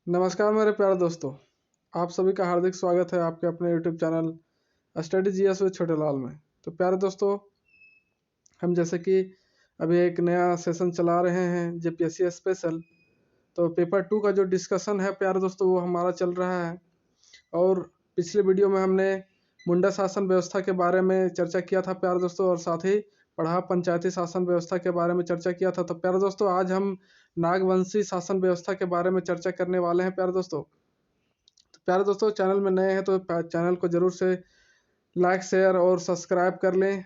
नमस्कार मेरे प्यारे दोस्तों। आप सभी का हार्दिक स्वागत है आपके अपने YouTube channel study GS with छोटे लाल में। तो प्यारे दोस्तों, हम जैसे कि अभी एक नया सेशन चला रहे हैं जेपीएससी स्पेशल। तो पेपर 2 का जो डिस्कशन है प्यारे दोस्तों वो हमारा चल रहा है। और पिछले वीडियो में हमने मुंडा शासन व्यवस्था के बारे में चर्चा किया था प्यारे दोस्तों, और साथ ही पढ़ा पंचायती शासन व्यवस्था के बारे में चर्चा किया था। तो प्यारे दोस्तों, आज हम नागवंशी शासन व्यवस्था के बारे में चर्चा करने वाले हैं प्यारे दोस्तों। तो प्यारे दोस्तों, चैनल में नए हैं तो चैनल को जरूर से लाइक शेयर और सब्सक्राइब कर लें।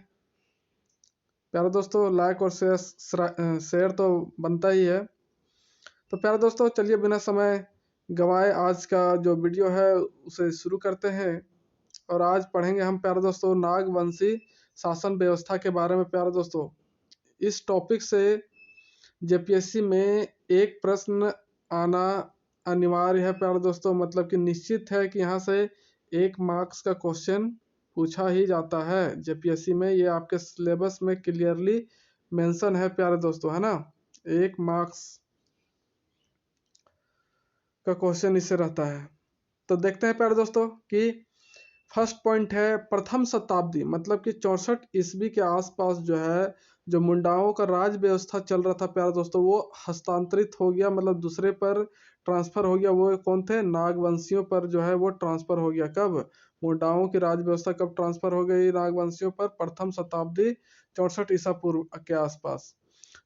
प्यारे दोस्तों, लाइक और शेयर तो बनता ही है। तो प्यारे दोस्तों, चलिए बिना समय गवाए आज का जो वीडियो है उसे शुरू करते हैं। और आज पढ़ेंगे हम प्यारे दोस्तों नागवंशी शासन व्यवस्था के बारे में। प्यारे दोस्तों, इस टॉपिक से जेपीएससी में एक प्रश्न आना अनिवार्य है प्यारे दोस्तों, मतलब कि निश्चित है कि यहाँ से 1 मार्क्स का क्वेश्चन पूछा ही जाता है जेपीएससी में। ये आपके सिलेबस में क्लियरली मेंशन है प्यारे दोस्तों, है ना। 1 मार्क्स का क्वेश्चन इससे रहता है। तो देखते हैं प्यारे दोस्तों कि फर्स्ट पॉइंट है प्रथम शताब्दी, मतलब कि 64 ईस्वी के आसपास जो है जो मुंडाओं का राज व्यवस्था चल रहा था प्यारे दोस्तों, वो हस्तांतरित हो गया, मतलब दूसरे पर ट्रांसफर हो गया। वो कौन थे? नागवंशियों पर जो है वो ट्रांसफर हो गया। कब? मुंडाओं की राज व्यवस्था कब ट्रांसफर हो गई नागवंशियों पर? प्रथम शताब्दी 64 ईसा पूर्व के आसपास।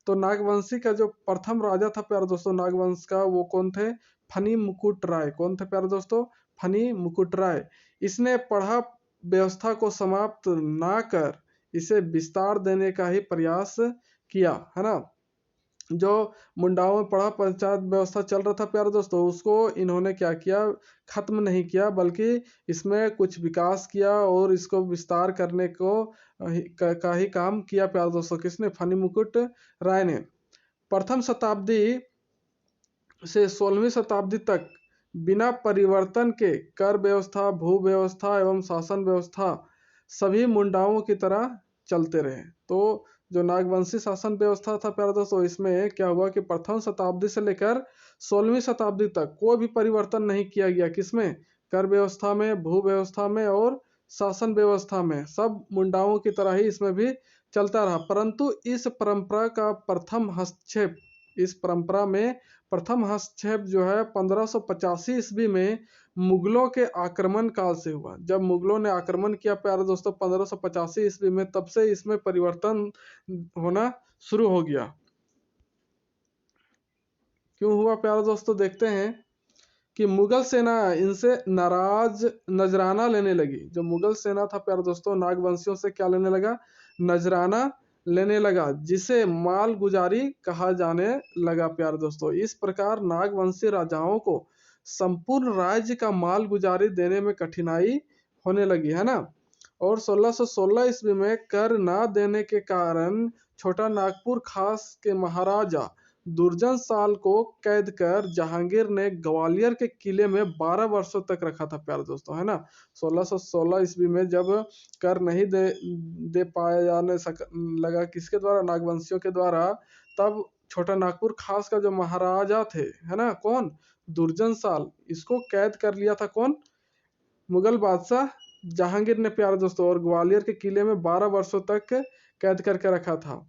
तो नागवंशी का जो प्रथम राजा था प्यारे दोस्तों नागवंश का, वो कौन थे? फनी मुकुट राय। कौन थे प्यारे दोस्तों? फनी मुकुट राय। इसने पढ़ा व्यवस्था को समाप्त ना कर इसे विस्तार देने का ही प्रयास किया, है ना। जो मुंडाओं में पढ़ा पंचायत व्यवस्था चल रहा था प्यारे दोस्तों, उसको इन्होंने क्या किया? खत्म नहीं किया, बल्कि इसमें कुछ विकास किया और इसको विस्तार करने को का ही काम किया प्यारे दोस्तों। किसने? फनी मुकुट राय ने। प्रथम शताब्दी से 16वीं शताब्दी तक बिना परिवर्तन के कर व्यवस्था, भू व्यवस्था एवं शासन व्यवस्था सभी मुंडाओं की तरह चलते रहे। तो जो नागवंशी शासन व्यवस्था था प्यारे दोस्तों, इसमें क्या हुआ कि प्रथम शताब्दी से लेकर 16वीं शताब्दी तक कोई भी परिवर्तन नहीं किया गया। किसमें? कर व्यवस्था में, भू व्यवस्था में और शासन व्यवस्था में। सब मुंडाओं की तरह ही इसमें भी चलता रहा। परंतु इस परंपरा का प्रथम हस्तक्षेप, इस परंपरा में प्रथम हस्तक्षेप जो है 1585 ईस्वी में मुगलों के आक्रमण काल से हुआ। जब मुगलों ने आक्रमण किया प्यारे दोस्तों 1585 ईस्वी में, तब से इसमें परिवर्तन होना शुरू हो गया। क्यों हुआ प्यारे दोस्तों? देखते हैं कि मुगल सेना इनसे नाराज नजराना लेने लगी। जो मुगल सेना था प्यारे दोस्तों नागवंशियों से क्या लेने लगा? नजराना लेने लगा, जिसे माल गुजारी कहा जाने लगा प्यारे दोस्तों। इस प्रकार नागवंशी राजाओं को संपूर्ण राज्य का माल गुजारी देने में कठिनाई होने लगी, है ना। और 1616 ईस्वी में कर ना देने के कारण छोटा नागपुर खास के महाराजा दुर्जन साल को कैद कर जहांगीर ने ग्वालियर के किले में 12 वर्षों तक रखा था प्यारे दोस्तों, है ना। 1616 ईस्वी में जब कर नहीं दे पाया जाने लगा किसके द्वारा? नागवंशियों के द्वारा, तब छोटा नागपुर खास का जो महाराजा थे, है ना, कौन? दुर्जन साल, इसको कैद कर लिया था। कौन? मुगल बादशाह जहांगीर ने प्यारे दोस्तों, और ग्वालियर के किले में 12 वर्षों तक कैद करके रखा था।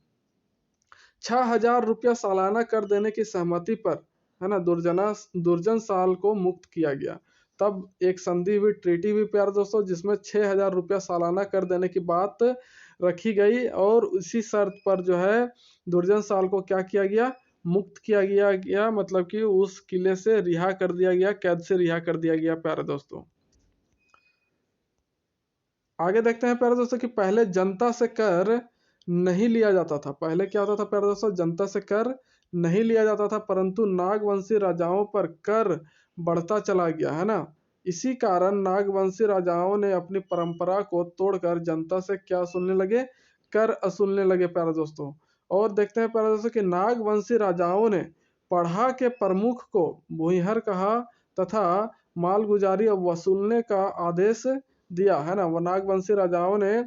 6000 रुपया सालाना कर देने की सहमति पर, है ना, दुर्जन साल को मुक्त किया गया। तब एक संधि हुई, ट्रीटी हुई प्यारे दोस्तों, जिसमें 6000 रुपया सालाना कर देने की बात रखी गई। और उसी शर्त पर जो है दुर्जन साल को क्या किया गया? मुक्त किया गया, मतलब कि उस किले से रिहा कर दिया गया, कैद से रिहा कर दिया गया प्यारे दोस्तों। आगे देखते हैं प्यारे दोस्तों कि पहले जनता से कर नहीं लिया जाता था। पहले क्या होता था प्यारे दोस्तों? जनता से कर नहीं लिया जाता था, परंतु नागवंशी राजाओं पर कर बढ़ता चला गया, है ना। इसी कारण नागवंशी राजाओं ने अपनी परंपरा को तोड़कर जनता से क्या वसूलने लगे? कर वसूलने लगे प्यारे दोस्तों। और देखते हैं प्यारे दोस्तों कि नागवंशी राजाओं ने पढ़ा के प्रमुख को भूइहर कहा तथा मालगुजारी वसूलने का आदेश दिया, है ना। वो नागवंशी राजाओं ने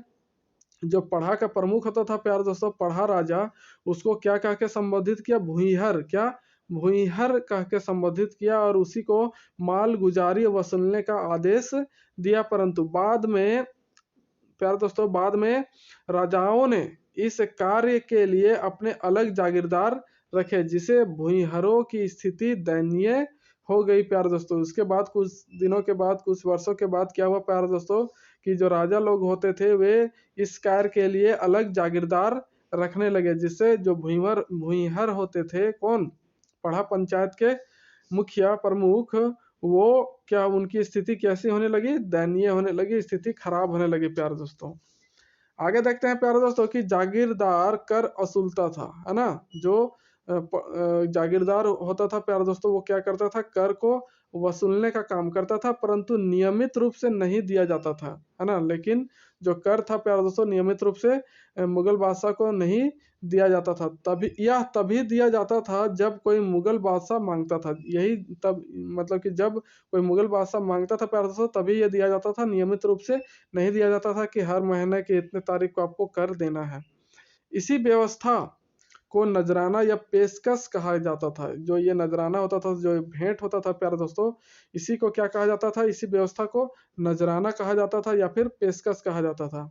जो पढ़ा का प्रमुख होता था प्यारे दोस्तों, पढ़ा राजा, उसको क्या कह के संबोधित किया? भूइहर। क्या? भूइहर कह के संबोधित किया और उसी को माल गुजारी वसूलने का आदेश दिया। परंतु बाद में प्यारे दोस्तों, बाद में राजाओं ने इस कार्य के लिए अपने अलग जागीरदार रखे, जिसे भूइहरों की स्थिति दयनीय हो गई। प्यारे दोस्तों, उसके बाद कुछ दिनों के बाद, कुछ वर्षों के बाद क्या हुआ प्यारे दोस्तों कि जो राजा लोग होते थे वे इस कार्य के लिए अलग जागीरदार रखने लगे, जिससे जो भूइहर होते थे, कौन, पढ़ा पंचायत के मुखिया प्रमुख, वो क्या, उनकी स्थिति कैसी होने लगी, दयनीय होने लगी, स्थिति खराब होने लगी। प्यारे दोस्तों, आगे देखते हैं प्यारे दोस्तों कि जागीरदार कर वसूलता था, है ना। जो जागीरदार होता था प्यारे दोस्तों, वो क्या करता था, कर को वसूलने का काम करता था, परंतु नियमित रूप से नहीं दिया जाता था, है ना। लेकिन जो कर था प्यारे दोस्तों, नियमित रूप से मुगल बादशाह को नहीं दिया जाता था। तभी दिया जाता था जब कोई मुगल बादशाह मांगता था। यही तब, मतलब कि जब कोई मुगल बादशाह मांगता था प्यारे दोस्तों, तभी ये दिया जाता था। नियमित रूप से नहीं दिया जाता था कि हर महीने की इतने तारीख को आपको कर देना है। इसी व्यवस्था को नजराना या पेशकश कहा जाता था। जो ये नजराना होता था, जो भेंट होता था प्यारे दोस्तों, इसी को क्या कहा जाता था, इसी व्यवस्था को नजराना कहा जाता था या फिर पेशकश कहा जाता था।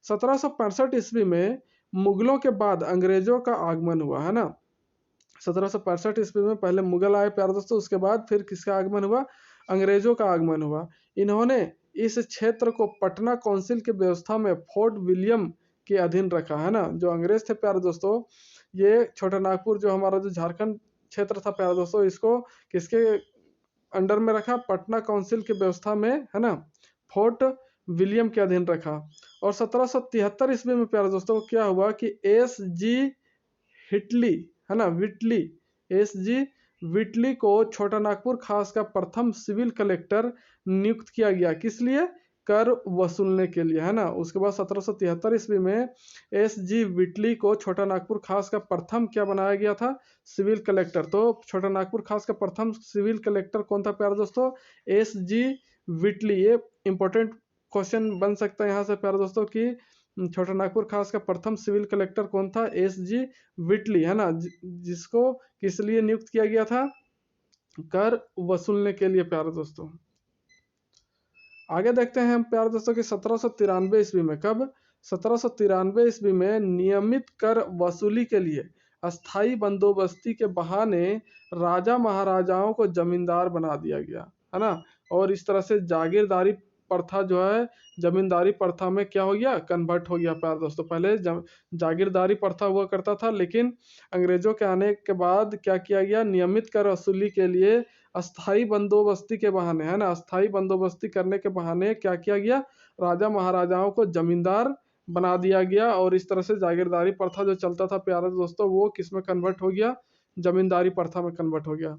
1765 ईस्वी में मुगलों के बाद अंग्रेजों का आगमन हुआ, है ना। 1765 ईस्वी में पहले मुगल आए प्यारे दोस्तों, उसके बाद फिर किसका आगमन हुआ, अंग्रेजों का आगमन हुआ। इन्होंने इस क्षेत्र को पटना काउंसिल की व्यवस्था में फोर्ट विलियम के अधीन रखा, है ना। जो अंग्रेज थे प्यारे दोस्तों, ये छोटा नागपुर, जो हमारा जो झारखंड क्षेत्र था प्यारे दोस्तों, इसको किसके अंडर में रखा, पटना काउंसिल की व्यवस्था में, है ना, फोर्ट विलियम के अधीन रखा। और 1773 ईस्वी में प्यारे दोस्तों क्या हुआ कि एस.जी. हिटली, है ना, विटली, एस.जी. विटली को छोटा नागपुर खास का प्रथम सिविल कलेक्टर नियुक्त किया गया। किस लिए, कर वसूलने के लिए, है ना। उसके बाद 1773 ईस्वी में एस.जी. विटली को छोटा नागपुर खास का प्रथम क्या बनाया गया था, सिविल कलेक्टर। तो छोटा नागपुर खास का प्रथम सिविल कलेक्टर कौन था प्यारे दोस्तों, एस.जी. विटली। ये इंपॉर्टेंट क्वेश्चन बन सकता है यहाँ से प्यारे दोस्तों कि छोटा नागपुर खास का प्रथम सिविल कलेक्टर कौन था, एस.जी. विटली, है ना, जिसको किस लिए नियुक्त किया गया था, कर वसूलने के लिए प्यारे दोस्तों। आगे देखते हैं हम प्यारे दोस्तों कि 1793 ईस्वी में, कब, 1793 ईस्वी में नियमित कर वसूली के लिए अस्थाई बंदोबस्ती के बहाने राजा महाराजाओं को जमींदार बना दिया गया, है ना। और इस तरह से जागीरदारी प्रथा जो है जमींदारी प्रथा में क्या हो गया, कन्वर्ट हो गया प्यारे दोस्तों। पहले जागीरदारी प्रथा हुआ करता था, लेकिन अंग्रेजों के आने के बाद क्या किया गया, नियमित कर वसूली के लिए अस्थाई बंदोबस्ती के बहाने, है ना, अस्थाई बंदोबस्ती करने के बहाने क्या किया गया, राजा महाराजाओं को जमींदार बना दिया गया। और इस तरह से जागीरदारी प्रथा जो चलता था प्यारे दोस्तों, वो किस में कन्वर्ट हो गया, जमींदारी प्रथा में कन्वर्ट हो गया।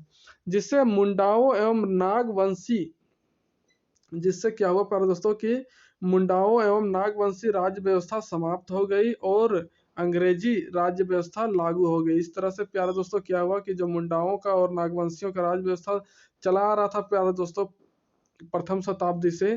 जिससे मुंडाओं एवं नागवंशी, जिससे क्या हुआ प्यारे दोस्तों कि मुंडाओं एवं नागवंशी राज्य व्यवस्था समाप्त हो गई और अंग्रेजी राज्य व्यवस्था लागू हो गई। इस तरह से प्यारे दोस्तों क्या हुआ कि जो मुंडाओं का और नागवंशियों का राज्य व्यवस्था चला आ रहा था प्यारे दोस्तों प्रथम शताब्दी से,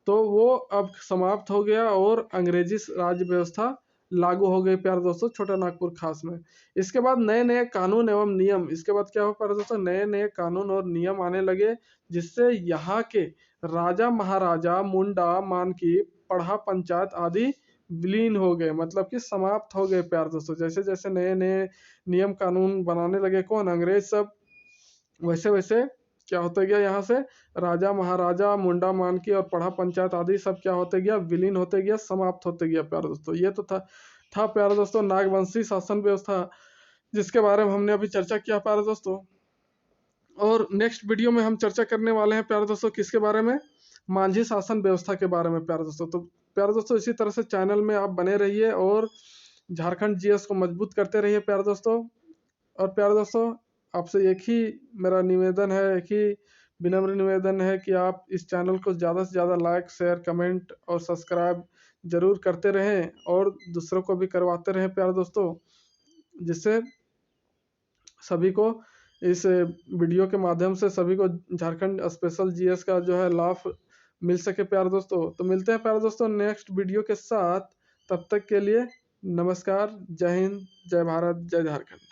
तो वो अब समाप्त हो गया और अंग्रेजी राज्य व्यवस्था लागू हो गई प्यारे दोस्तों छोटा नागपुर खास में। इसके बाद नए नए कानून एवं नियम, इसके बाद क्या हुआ प्यारे दोस्तों, नए नए कानून और नियम आने लगे, जिससे यहाँ के राजा महाराजा, मुंडा, मानकी, पढ़ा पंचायत आदि विलीन हो गए, मतलब कि समाप्त हो गए प्यारे दोस्तों। जैसे जैसे नए नए नियम कानून बनाने लगे कौन, अंग्रेज सब, वैसे वैसे क्या होते गया, यहाँ से राजा महाराजा, मुंडा, मानकी और पढ़ा पंचायत आदि सब क्या होते गया, विलीन होते गया, समाप्त होते गया प्यारे दोस्तों। ये तो था प्यारे दोस्तों नागवंशी शासन व्यवस्था, जिसके बारे में हमने अभी चर्चा किया प्यारे दोस्तों। और नेक्स्ट वीडियो में हम चर्चा करने वाले हैं प्यारे दोस्तों किसके बारे में, मांझी शासन व्यवस्था के बारे में प्यारे दोस्तों। तो प्यारे दोस्तों इसी तरह से चैनल में आप बने रहिए और झारखंड जीएस को मजबूत करते रहिए प्यारे दोस्तों। और प्यारे दोस्तों आपसे एक ही मेरा निवेदन है, एक ही विनम्र निवेदन है कि आप इस चैनल को ज़्यादा से ज़्यादा लाइक, शेयर, कमेंट और सब्सक्राइब जरूर करते रहें और दूसरों को भी करवाते रहें प्यारे दोस्तों, जिससे सभी को इस वीडियो के माध्यम से सभी को झारखंड स्पेशल जीएस का जो है लाभ मिल सके प्यारे दोस्तों। तो मिलते हैं प्यारे दोस्तों नेक्स्ट वीडियो के साथ, तब तक के लिए नमस्कार, जय हिंद, जय भारत, जय झारखंड।